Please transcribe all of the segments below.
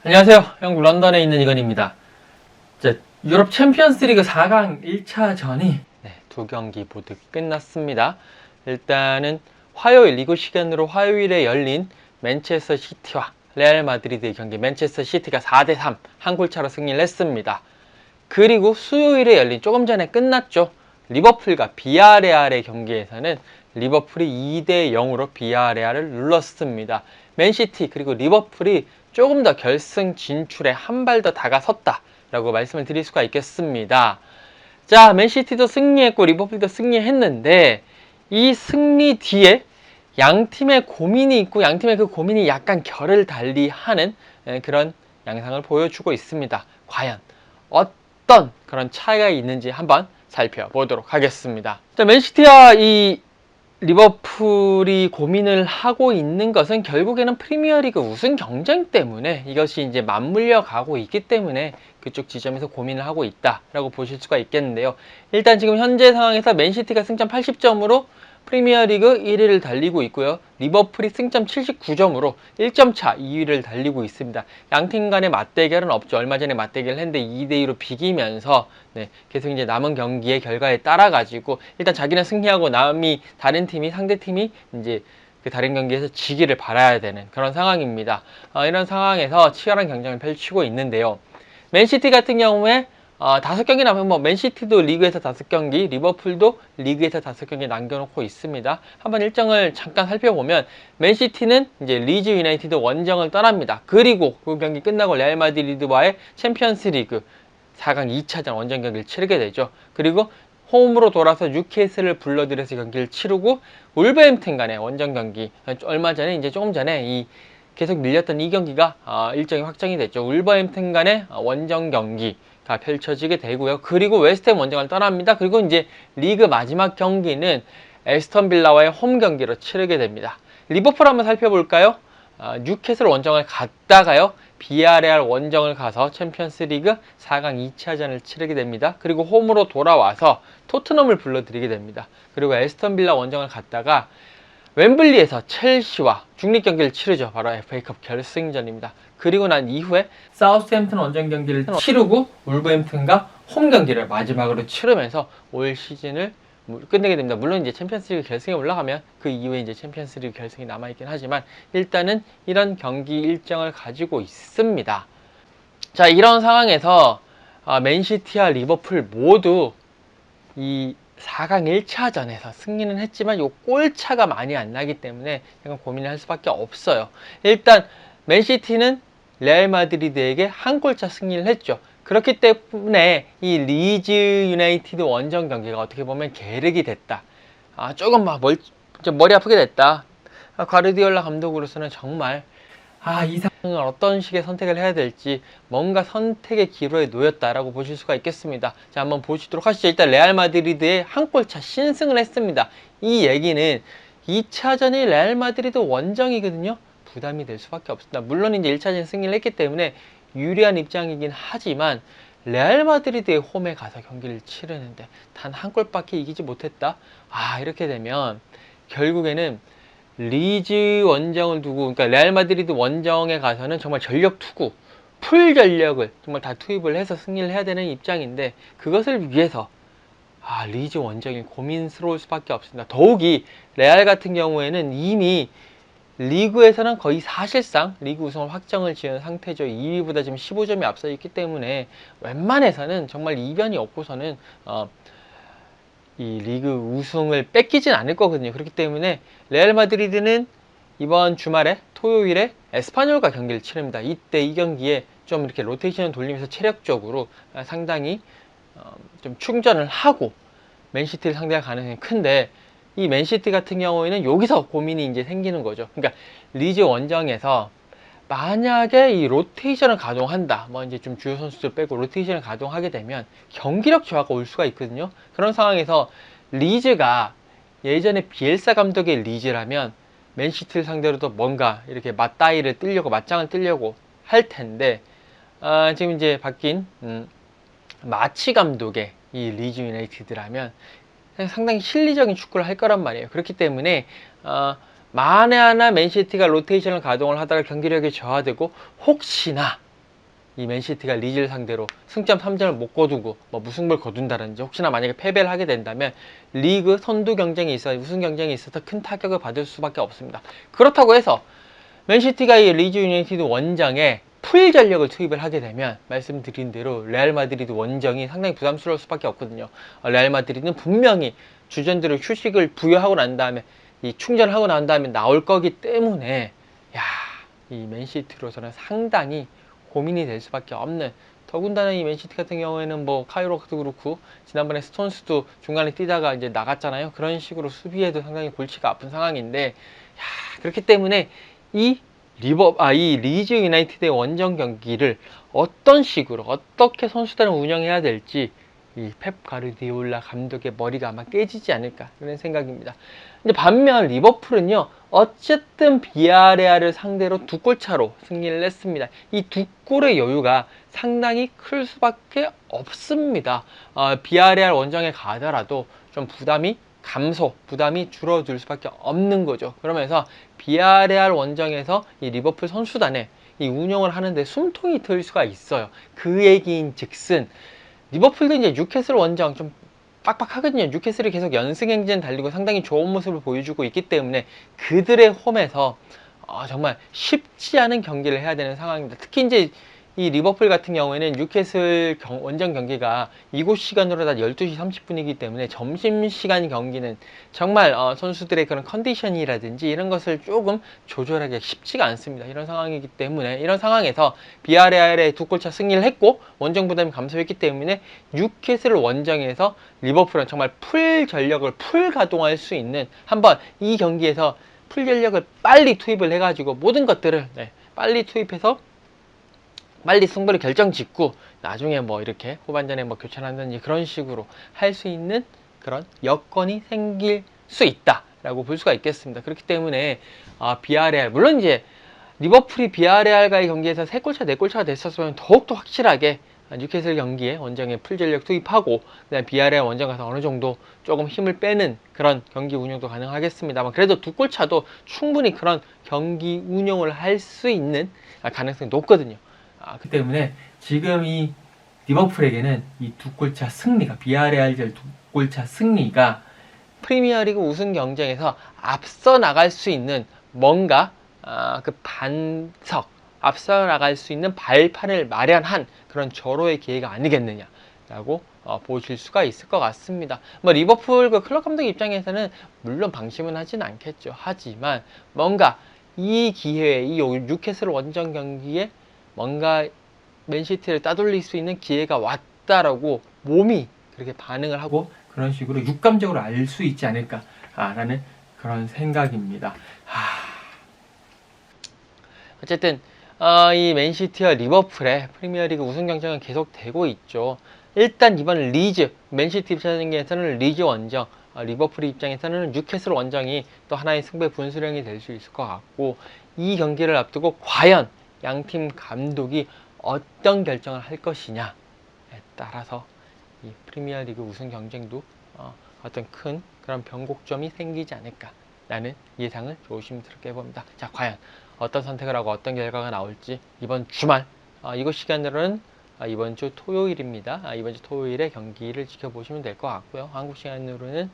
안녕하세요. 영국 런던에 있는 이건입니다. 유럽 챔피언스리그 4강 1차전이 두 경기 모두 끝났습니다. 일단은 화요일, 리그 시간으로 화요일에 열린 맨체스터 시티와 레알 마드리드의 경기, 맨체스터 시티가 4대3 한 골차로 승리를 했습니다. 그리고 수요일에 열린, 조금 전에 끝났죠, 리버풀과 비아레알의 경기에서는 리버풀이 2대0으로 비아레알을 눌렀습니다. 맨시티 그리고 리버풀이 조금 더 결승 진출에 한 발 더 다가섰다 라고 말씀을 드릴 수가 있겠습니다. 자, 맨시티도 승리했고 리버풀도 승리했는데, 이 승리 뒤에 양 팀의 고민이 있고 양 팀의 그 고민이 약간 결을 달리하는 그런 양상을 보여주고 있습니다. 과연 어떤 그런 차이가 있는지 한번 살펴보도록 하겠습니다. 자, 맨시티와 이 리버풀이 고민을 하고 있는 것은 결국에는 프리미어리그 우승 경쟁 때문에, 이것이 이제 맞물려 가고 있기 때문에 그쪽 지점에서 고민을 하고 있다라고 보실 수가 있겠는데요. 일단 지금 현재 상황에서 맨시티가 승점 80점으로 프리미어리그 1위를 달리고 있고요. 리버풀이 승점 79점으로 1점 차 2위를 달리고 있습니다. 양팀 간의 맞대결은 없죠. 얼마 전에 맞대결을 했는데 2대2로 비기면서 계속 이제 남은 경기의 결과에 따라 가지고 일단 자기는 승리하고 다른 팀이, 상대 팀이 이제 그 다른 경기에서 지기를 바라야 되는 그런 상황입니다. 이런 상황에서 치열한 경쟁을 펼치고 있는데요. 맨시티 같은 경우에 5경기 남으면 맨시티도 리그에서 5경기, 리버풀도 리그에서 5경기 남겨놓고 있습니다. 한번 일정을 잠깐 살펴보면 맨시티는 이제 리즈 유나이티드 원정을 떠납니다. 그리고 그 경기 끝나고 레알 마드리드와의 챔피언스 리그 4강 2차전 원정 경기를 치르게 되죠. 그리고 홈으로 돌아서 뉴캐슬을 불러들여서 경기를 치르고 울버햄튼 간의 원정 경기, 조금 전에 계속 밀렸던 이 경기가 일정이 확정이 됐죠. 울버햄튼 간의 원정 경기가 펼쳐지게 되고요. 그리고 웨스트햄 원정을 떠납니다. 그리고 이제 리그 마지막 경기는 에스턴 빌라와의 홈 경기로 치르게 됩니다. 리버풀 한번 살펴볼까요? 뉴캐슬 원정을 갔다가요, 비아레알 원정을 가서 챔피언스 리그 4강 2차전을 치르게 됩니다. 그리고 홈으로 돌아와서 토트넘을 불러들이게 됩니다. 그리고 에스턴 빌라 원정을 갔다가 웸블리에서 첼시와 중립 경기를 치르죠. 바로 FA컵 결승전입니다. 그리고 난 이후에 사우스햄튼 원정 경기를 치르고 울버햄튼과 홈 경기를 마지막으로 치르면서 올 시즌을 끝내게 됩니다. 물론 이제 챔피언스리그 결승에 올라가면 그 이후에 이제 챔피언스리그 결승이 남아있긴 하지만 일단은 이런 경기 일정을 가지고 있습니다. 자, 이런 상황에서 맨시티와 리버풀 모두 이 4강 1차전에서 승리는 했지만 요 골차가 많이 안 나기 때문에 약간 고민을 할 수밖에 없어요. 일단 맨시티는 레알 마드리드에게 한 골차 승리를 했죠. 그렇기 때문에 이 리즈 유나이티드 원정 경기가 어떻게 보면 계륵이 됐다. 조금 좀 머리 아프게 됐다. 과르디올라 감독으로서는 정말 이 상황을 어떤 식의 선택을 해야 될지 뭔가 선택의 기로에 놓였다라고 보실 수가 있겠습니다. 자, 한번 보시도록 하시죠. 일단 레알 마드리드의 한 골차 신승을 했습니다. 이 얘기는 2차전이 레알 마드리드 원정이거든요. 부담이 될 수밖에 없습니다. 물론 이제 1차전 승리를 했기 때문에 유리한 입장이긴 하지만 레알 마드리드의 홈에 가서 경기를 치르는데 단 한 골밖에 이기지 못했다. 이렇게 되면 결국에는 리즈 원정을 두고, 그러니까 레알 마드리드 원정에 가서는 정말 전력 투구, 풀 전력을 정말 다 투입을 해서 승리를 해야 되는 입장인데, 그것을 위해서 리즈 원정이 고민스러울 수밖에 없습니다. 더욱이 레알 같은 경우에는 이미 리그에서는 거의 사실상 리그 우승을 확정을 지은 상태죠. 2위보다 지금 15점이 앞서 있기 때문에 웬만해서는 정말 이변이 없고서는 이 리그 우승을 뺏기진 않을 거거든요. 그렇기 때문에 레알 마드리드는 이번 주말에 토요일에 에스파뇰과 경기를 치릅니다. 이때 이 경기에 좀 이렇게 로테이션을 돌리면서 체력적으로 상당히 좀 충전을 하고 맨시티를 상대할 가능성이 큰데, 이 맨시티 같은 경우에는 여기서 고민이 이제 생기는 거죠. 그러니까 리즈 원정에서 만약에 이 로테이션을 가동한다, 이제 좀 주요 선수들 빼고 로테이션을 가동하게 되면 경기력 저하가 올 수가 있거든요. 그런 상황에서 리즈가 예전에 비엘사 감독의 리즈라면 맨시티를 상대로도 뭔가 이렇게 맞짱을 뜨려고 할 텐데, 지금 이제 바뀐 마치 감독의 이 리즈 유나이티드라면 상당히 실리적인 축구를 할 거란 말이에요. 그렇기 때문에 만에 하나 맨시티가 로테이션을 가동을 하다가 경기력이 저하되고 혹시나 이 맨시티가 리즈를 상대로 승점 3점을 못 거두고 뭐 무승부를 거둔다든지 혹시나 만약에 패배를 하게 된다면 리그 선두 경쟁에 있어 우승 경쟁에 있어서 큰 타격을 받을 수밖에 없습니다. 그렇다고 해서 맨시티가 이 리즈 유나이티드 원정에 풀 전력을 투입을 하게 되면 말씀드린 대로 레알 마드리드 원정이 상당히 부담스러울 수밖에 없거든요. 레알 마드리드는 분명히 주전들을 휴식을 부여하고 난 다음에 이 충전하고 난 다음에 나올 거기 때문에 이 맨시티로서는 상당히 고민이 될 수밖에 없는, 더군다나 이 맨시티 같은 경우에는 뭐 카이로도 그렇고 지난번에 스톤스도 중간에 뛰다가 이제 나갔잖아요. 그런 식으로 수비에도 상당히 골치가 아픈 상황인데 그렇기 때문에 이 리즈 유나이티드의 원정 경기를 어떤 식으로 어떻게 선수단을 운영해야 될지 이 펩 가르디올라 감독의 머리가 아마 깨지지 않을까 그런 생각입니다. 근데 반면 리버풀은요, 어쨌든 비아레알을 상대로 2골 차로 승리를 했습니다. 이 2골의 여유가 상당히 클 수밖에 없습니다. 비아레알 원정에 가더라도 좀 부담이 줄어들 수밖에 없는 거죠. 그러면서 비아레알 원정에서 이 리버풀 선수단에 이 운영을 하는데 숨통이 트일 수가 있어요. 그 얘기인 즉슨 리버풀도 이제 뉴캐슬 원정 좀 빡빡하거든요. 뉴캐슬이 계속 연승 행진 달리고 상당히 좋은 모습을 보여주고 있기 때문에 그들의 홈에서 정말 쉽지 않은 경기를 해야 되는 상황입니다. 특히 이제 이 리버풀 같은 경우에는 뉴캐슬 원정 경기가 이곳 시간으로 다 12시 30분이기 때문에 점심시간 경기는 정말 선수들의 그런 컨디션이라든지 이런 것을 조금 조절하기가 쉽지가 않습니다. 이런 상황이기 때문에 이런 상황에서 비아레알의 2골차 승리를 했고 원정 부담이 감소했기 때문에 뉴캐슬 원정에서 리버풀은 정말 풀 전력을 풀 가동할 수 있는, 한번 이 경기에서 풀 전력을 빨리 투입을 해가지고 모든 것들을 빨리 투입해서 빨리 승부를 결정 짓고 나중에 뭐 이렇게 후반전에 뭐 교체한다든지 그런 식으로 할 수 있는 그런 여건이 생길 수 있다라고 볼 수가 있겠습니다. 그렇기 때문에 비아레알, 물론 이제 리버풀이 비아레알과의 경기에서 3골차 4골차가 됐었으면 더욱더 확실하게 뉴캐슬 경기에 원정에 풀전력 투입하고 그다음 비아레알 원정 가서 어느 정도 조금 힘을 빼는 그런 경기 운영도 가능하겠습니다만, 그래도 2골차도 충분히 그런 경기 운영을 할 수 있는 가능성이 높거든요. 그 때문에 지금 이 리버풀에게는 이 2골차 승리가, 비아레알전 2골차 승리가 프리미어리그 우승 경쟁에서 앞서 나갈 수 있는 뭔가 앞서 나갈 수 있는 발판을 마련한 그런 절호의 기회가 아니겠느냐라고 보실 수가 있을 것 같습니다. 뭐 리버풀 그 클럽 감독 입장에서는 물론 방심은 하진 않겠죠. 하지만 뭔가 이 기회에, 이 뉴캐슬 원정 경기에 뭔가 맨시티를 따돌릴 수 있는 기회가 왔다라고 몸이 그렇게 반응을 하고 그런 식으로 육감적으로 알 수 있지 않을까라는 그런 생각입니다. 어쨌든 이 맨시티와 리버풀의 프리미어리그 우승 경쟁은 계속되고 있죠. 일단 이번 리즈, 맨시티 입장에서는 리즈 원정, 리버풀 입장에서는 뉴캐슬 원정이 또 하나의 승부의 분수령이 될 수 있을 것 같고, 이 경기를 앞두고 과연 양팀 감독이 어떤 결정을 할 것이냐에 따라서 이 프리미어리그 우승 경쟁도 어떤 큰 그런 변곡점이 생기지 않을까라는 예상을 조심스럽게 해봅니다. 자, 과연 어떤 선택을 하고 어떤 결과가 나올지 이번 주말, 이곳 시간으로는 이번 주 토요일입니다. 이번 주 토요일에 경기를 지켜보시면 될 것 같고요. 한국 시간으로는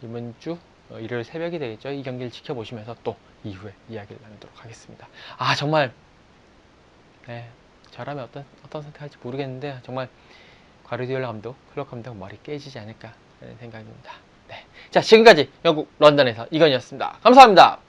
이번 주 일요일 새벽이 되겠죠. 이 경기를 지켜보시면서 또 이후에 이야기를 나누도록 하겠습니다. 정말 저라면 어떤 선택할지 모르겠는데 정말 과르디올라 감독, 클럽 감독 머리 깨지지 않을까 하는 생각입니다. 자, 지금까지 영국 런던에서 이건희였습니다. 감사합니다.